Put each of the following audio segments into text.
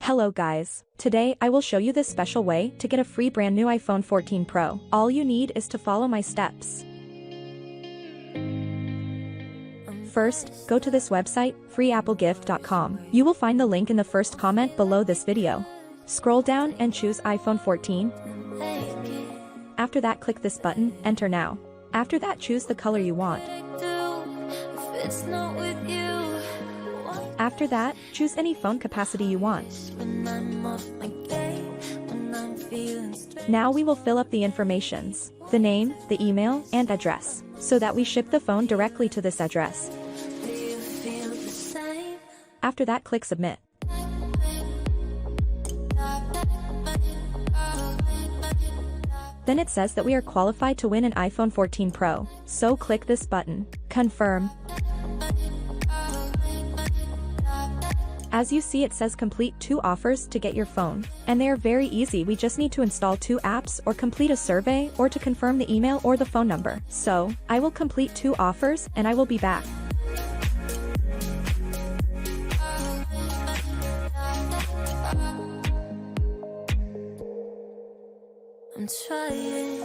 Hello guys, today I will show you this special way to get a free brand new iPhone 14 Pro. All you need is to follow my steps. First, go to this website, freeapplegift.com. You will find the link in the first comment below this video. Scroll down and choose iPhone 14. After that, click this button, enter now. After that, choose the color you want. After that, choose any phone capacity you want. Now we will fill up the informations, the name, the email, and address, so that we ship the phone directly to this address. After that, click submit. Then it says that we are qualified to win an iPhone 14 Pro, so click this button, confirm. As you see, it says complete 2 offers to get your phone, and they are very easy. We just need to install 2 apps or complete a survey or to confirm the email or the phone number. So, I will complete 2 offers and I will be back. I'm trying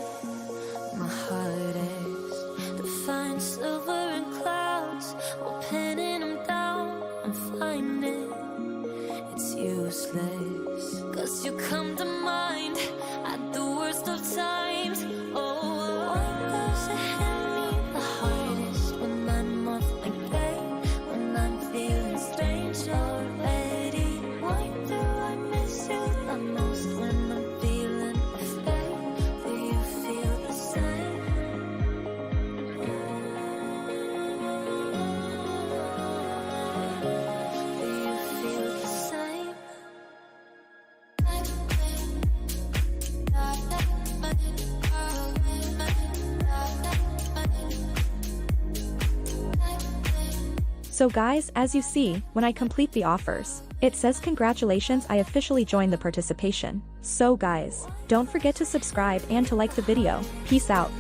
my hardest to find silver in clouds while pinning them down. I'm finding it's useless, 'cause you come to mind at the worst of times. Oh, why does it hit me the hardest when I'm off my game, when I'm feeling strange already? Why do I miss you the most when I'm feeling afraid? Do you feel the same? Do you feel the same? So guys, as you see, when I complete the offers, it says congratulations, I officially joined the participation. So guys, don't forget to subscribe and to like the video. Peace out.